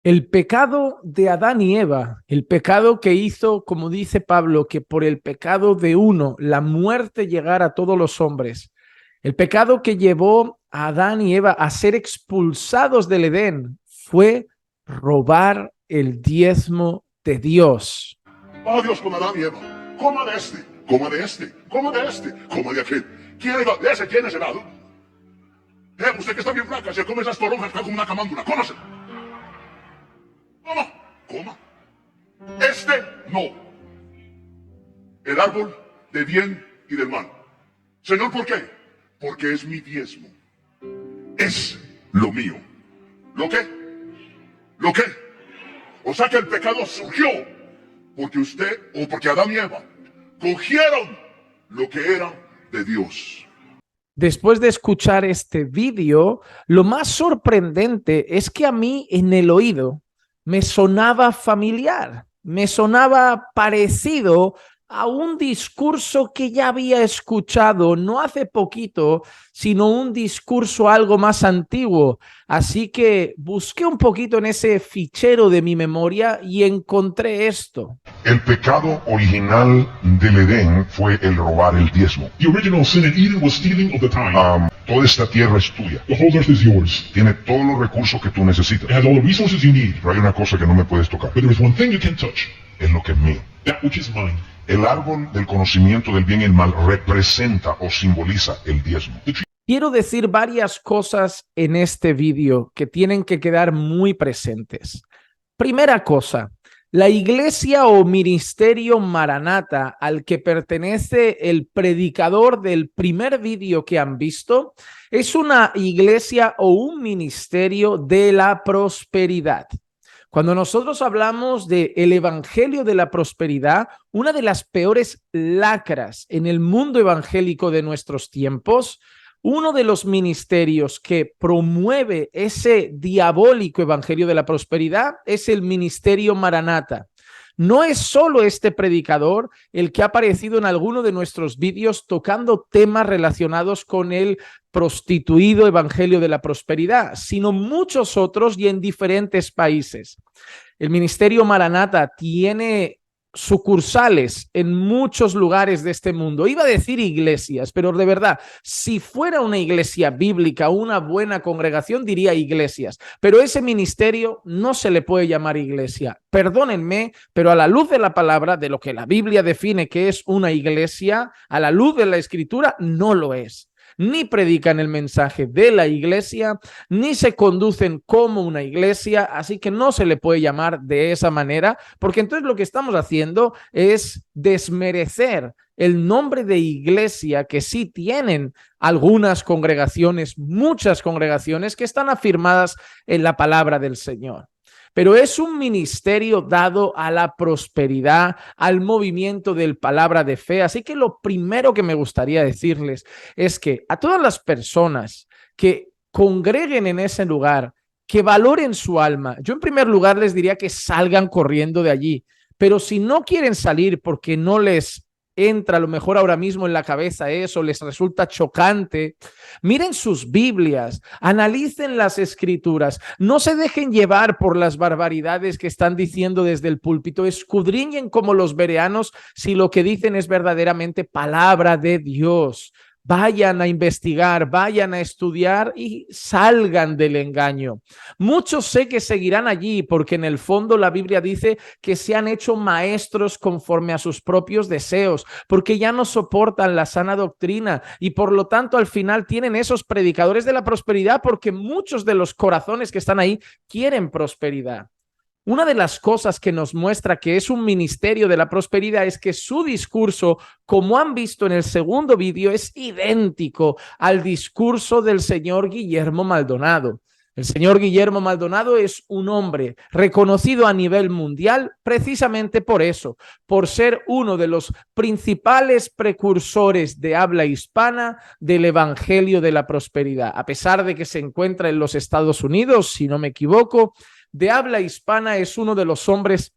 El pecado de Adán y Eva, el pecado que hizo, como dice Pablo, que por el pecado de uno la muerte llegara a todos los hombres, el pecado que llevó a Adán y Eva a ser expulsados del Edén fue robar el diezmo de Dios. Va Dios con Adán y Eva, coma de este, coma de este, coma de este, coma de aquel. ¿Quiere de ese? ¿Quién es helado? Usted que está bien flaca, se come esas toronjas, está como una camándula, cómasela. Coma, coma. Este no. El árbol de bien y del mal. Señor, ¿por qué? Porque es mi diezmo. Es lo mío. ¿Lo qué? ¿Lo qué? O sea que el pecado surgió porque usted o porque Adán y Eva cogieron lo que era de Dios. Después de escuchar este vídeo, lo más sorprendente es que a mí en el oído me sonaba familiar, me sonaba parecido a un discurso que ya había escuchado no hace poquito, sino un discurso algo más antiguo. Así que busqué un poquito en ese fichero de mi memoria y encontré esto. El pecado original del Edén fue el robar el diezmo. The original sin in Eden was stealing of the tithe. Toda esta tierra es tuya. The whole earth is yours. Tiene todos los recursos que tú necesitas. It has all the resources you need. Pero hay una cosa que no me puedes tocar. But there is one thing you can't touch. Es lo que es mío. That which is mine. El árbol del conocimiento del bien y el mal representa o simboliza el diezmo. Quiero decir varias cosas en este vídeo que tienen que quedar muy presentes. Primera cosa, la iglesia o ministerio Maranata al que pertenece el predicador del primer vídeo que han visto es una iglesia o un ministerio de la prosperidad. Cuando nosotros hablamos del evangelio de la prosperidad, una de las peores lacras en el mundo evangélico de nuestros tiempos, uno de los ministerios que promueve ese diabólico evangelio de la prosperidad es el ministerio Maranata. No es solo este predicador el que ha aparecido en alguno de nuestros vídeos tocando temas relacionados con el prostituido evangelio de la prosperidad, sino muchos otros y en diferentes países. El ministerio Maranata tiene sucursales en muchos lugares de este mundo. Iba a decir iglesias, pero de verdad, si fuera una iglesia bíblica, una buena congregación, diría iglesias. Pero ese ministerio no se le puede llamar iglesia. Perdónenme, pero a la luz de la palabra, de lo que la Biblia define que es una iglesia, a la luz de la Escritura, no lo es. Ni predican el mensaje de la iglesia, ni se conducen como una iglesia, así que no se le puede llamar de esa manera, porque entonces lo que estamos haciendo es desmerecer el nombre de iglesia que sí tienen algunas congregaciones, muchas congregaciones que están afirmadas en la palabra del Señor. Pero es un ministerio dado a la prosperidad, al movimiento del palabra de fe. Así que lo primero que me gustaría decirles es que a todas las personas que congreguen en ese lugar, que valoren su alma, yo en primer lugar les diría que salgan corriendo de allí. Pero si no quieren salir porque no les entra a lo mejor ahora mismo en la cabeza eso, les resulta chocante, miren sus Biblias, analicen las Escrituras, no se dejen llevar por las barbaridades que están diciendo desde el púlpito, escudriñen como los bereanos si lo que dicen es verdaderamente palabra de Dios. Vayan a investigar, vayan a estudiar y salgan del engaño. Muchos sé que seguirán allí porque en el fondo la Biblia dice que se han hecho maestros conforme a sus propios deseos, porque ya no soportan la sana doctrina y por lo tanto al final tienen esos predicadores de la prosperidad porque muchos de los corazones que están ahí quieren prosperidad. Una de las cosas que nos muestra que es un ministerio de la prosperidad es que su discurso, como han visto en el segundo vídeo, es idéntico al discurso del señor Guillermo Maldonado. El señor Guillermo Maldonado es un hombre reconocido a nivel mundial precisamente por eso, por ser uno de los principales precursores de habla hispana del evangelio de la prosperidad. A pesar de que se encuentra en los Estados Unidos, si no me equivoco, de habla hispana es uno de los hombres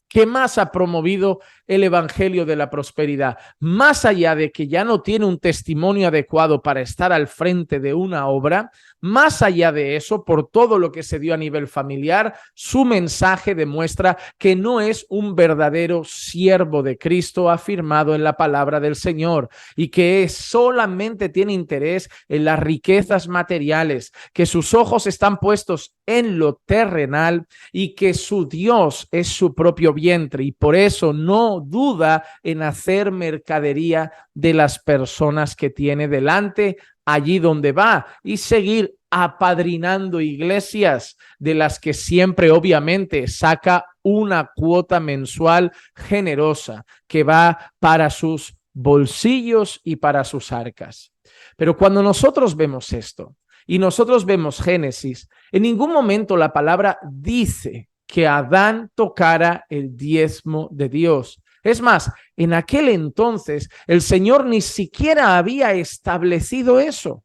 que más ha promovido el evangelio de la prosperidad. Más allá de que ya no tiene un testimonio adecuado para estar al frente de una obra, Más allá de eso, por todo lo que se dio a nivel familiar, su mensaje demuestra que no es un verdadero siervo de Cristo afirmado en la palabra del Señor y que solamente tiene interés en las riquezas materiales, que sus ojos están puestos en lo terrenal y que su Dios es su propio vientre y por eso no duda en hacer mercadería de las personas que tiene delante allí donde va y seguir apadrinando iglesias de las que siempre obviamente saca una cuota mensual generosa que va para sus bolsillos y para sus arcas. Pero cuando nosotros vemos esto y nosotros vemos Génesis, en ningún momento la palabra dice que Adán tocara el diezmo de Dios. Es más, en aquel entonces el Señor ni siquiera había establecido eso.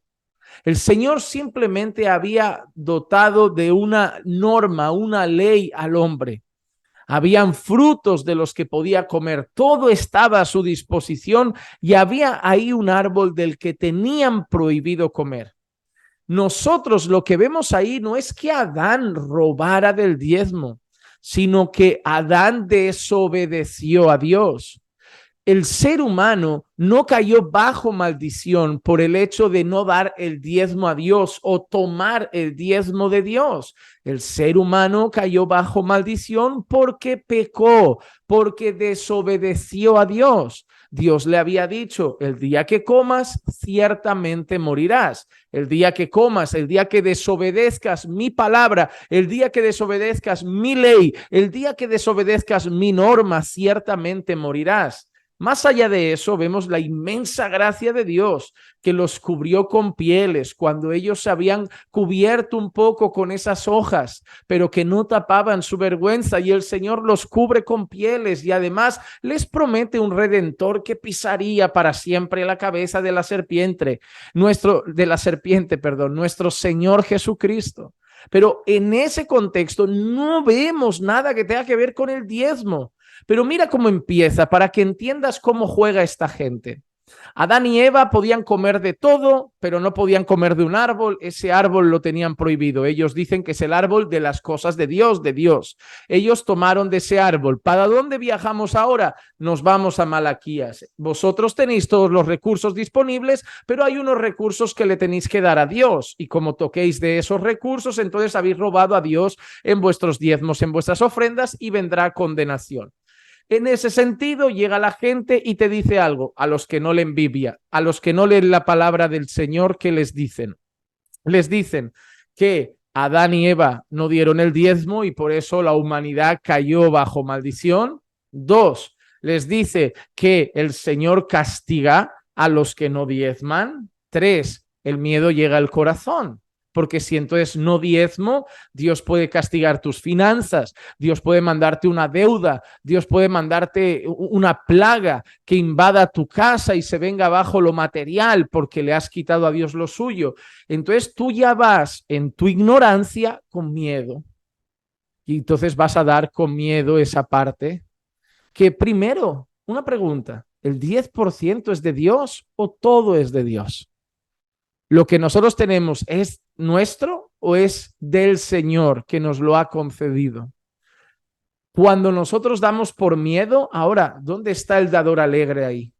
El Señor simplemente había dotado de una norma, una ley al hombre. Habían frutos de los que podía comer, todo estaba a su disposición y había ahí un árbol del que tenían prohibido comer. Nosotros lo que vemos ahí no es que Adán robara del diezmo, sino que Adán desobedeció a Dios. El ser humano no cayó bajo maldición por el hecho de no dar el diezmo a Dios o tomar el diezmo de Dios. El ser humano cayó bajo maldición porque pecó, porque desobedeció a Dios. Dios le había dicho, el día que comas, ciertamente morirás. El día que comas, el día que desobedezcas mi palabra, el día que desobedezcas mi ley, el día que desobedezcas mi norma, ciertamente morirás. Más allá de eso, vemos la inmensa gracia de Dios que los cubrió con pieles cuando ellos se habían cubierto un poco con esas hojas, pero que no tapaban su vergüenza y el Señor los cubre con pieles y además les promete un redentor que pisaría para siempre la cabeza de la serpiente, nuestro Señor Jesucristo. Pero en ese contexto no vemos nada que tenga que ver con el diezmo. Pero mira cómo empieza para que entiendas cómo juega esta gente. Adán y Eva podían comer de todo, pero no podían comer de un árbol. Ese árbol lo tenían prohibido. Ellos dicen que es el árbol de las cosas de Dios, de Dios. Ellos tomaron de ese árbol. ¿Para dónde viajamos ahora? Nos vamos a Malaquías. Vosotros tenéis todos los recursos disponibles, pero hay unos recursos que le tenéis que dar a Dios. Y como toquéis de esos recursos, entonces habéis robado a Dios en vuestros diezmos, en vuestras ofrendas y vendrá condenación. En ese sentido, llega la gente y te dice algo, a los que no leen Biblia, a los que no leen la palabra del Señor, ¿qué les dicen? Les dicen que Adán y Eva no dieron el diezmo y por eso la humanidad cayó bajo maldición. 2, les dice que el Señor castiga a los que no diezman. 3, el miedo llega al corazón. Porque si entonces no diezmo, Dios puede castigar tus finanzas, Dios puede mandarte una deuda, Dios puede mandarte una plaga que invada tu casa y se venga abajo lo material porque le has quitado a Dios lo suyo. Entonces tú ya vas en tu ignorancia con miedo. Y entonces vas a dar con miedo esa parte que primero, una pregunta, ¿el 10% es de Dios o todo es de Dios? ¿Lo que nosotros tenemos es nuestro o es del Señor que nos lo ha concedido? Cuando nosotros damos por miedo, ahora, ¿dónde está el dador alegre ahí?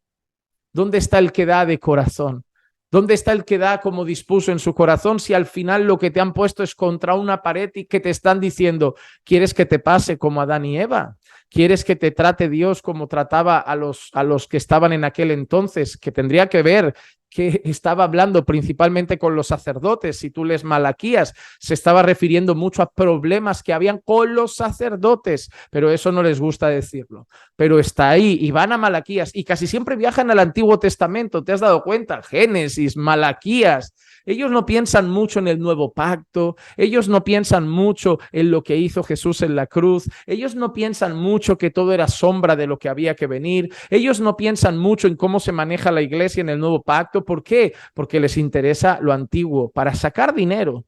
¿Dónde está el que da de corazón? ¿Dónde está el que da como dispuso en su corazón si al final lo que te han puesto es contra una pared y que te están diciendo, ¿quieres que te pase como Adán y Eva? ¿Quieres que te trate Dios como trataba a los que estaban en aquel entonces? Que tendría que ver que estaba hablando principalmente con los sacerdotes. Si tú lees Malaquías, se estaba refiriendo mucho a problemas que habían con los sacerdotes, pero eso no les gusta decirlo. Pero está ahí y van a Malaquías y casi siempre viajan al Antiguo Testamento. ¿Te has dado cuenta? Génesis, Malaquías. Ellos no piensan mucho en el nuevo pacto, ellos no piensan mucho en lo que hizo Jesús en la cruz, ellos no piensan mucho que todo era sombra de lo que había que venir, ellos no piensan mucho en cómo se maneja la iglesia en el nuevo pacto. ¿Por qué? Porque les interesa lo antiguo, para sacar dinero.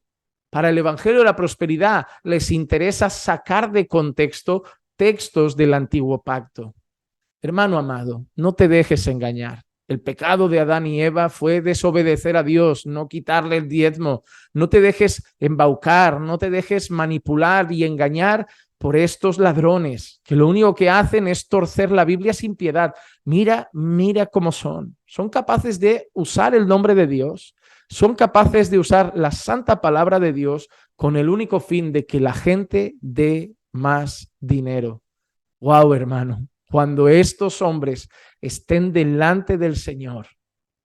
Para el evangelio de la prosperidad les interesa sacar de contexto textos del antiguo pacto. Hermano amado, no te dejes engañar. El pecado de Adán y Eva fue desobedecer a Dios, no quitarle el diezmo. No te dejes embaucar, no te dejes manipular y engañar por estos ladrones, que lo único que hacen es torcer la Biblia sin piedad. Mira cómo son. Son capaces de usar el nombre de Dios, son capaces de usar la santa palabra de Dios con el único fin de que la gente dé más dinero. Wow, hermano. Cuando estos hombres estén delante del Señor,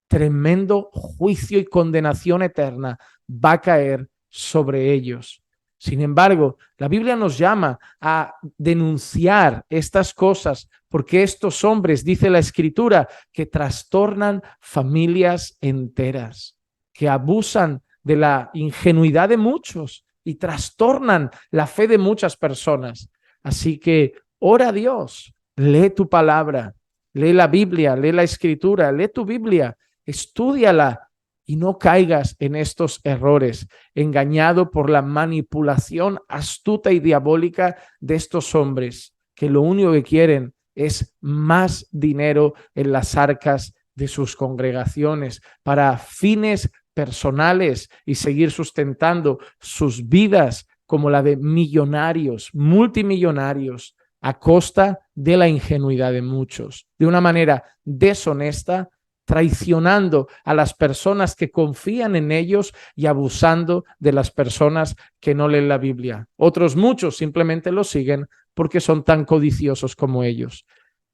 tremendo juicio y condenación eterna va a caer sobre ellos. Sin embargo, la Biblia nos llama a denunciar estas cosas porque estos hombres, dice la Escritura, que trastornan familias enteras, que abusan de la ingenuidad de muchos y trastornan la fe de muchas personas. Así que ora a Dios. Lee tu palabra, lee la Biblia, lee la Escritura, lee tu Biblia, estúdiala y no caigas en estos errores, engañado por la manipulación astuta y diabólica de estos hombres, que lo único que quieren es más dinero en las arcas de sus congregaciones para fines personales y seguir sustentando sus vidas como la de millonarios, multimillonarios, a costa de la ingenuidad de muchos, de una manera deshonesta, traicionando a las personas que confían en ellos y abusando de las personas que no leen la Biblia. Otros muchos simplemente lo siguen porque son tan codiciosos como ellos.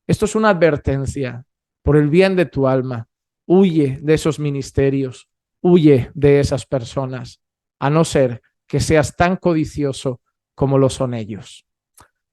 Esto es una advertencia por el bien de tu alma. Huye de esos ministerios, huye de esas personas, a no ser que seas tan codicioso como lo son ellos.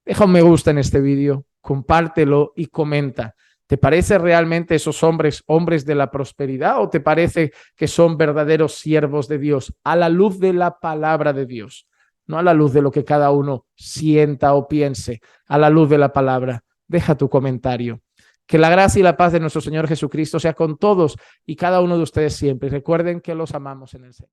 Deja un me gusta en este vídeo, compártelo y comenta. ¿Te parece realmente esos hombres de la prosperidad o te parece que son verdaderos siervos de Dios a la luz de la palabra de Dios? No a la luz de lo que cada uno sienta o piense, a la luz de la palabra. Deja tu comentario. Que la gracia y la paz de nuestro Señor Jesucristo sea con todos y cada uno de ustedes siempre. Recuerden que los amamos en el Señor.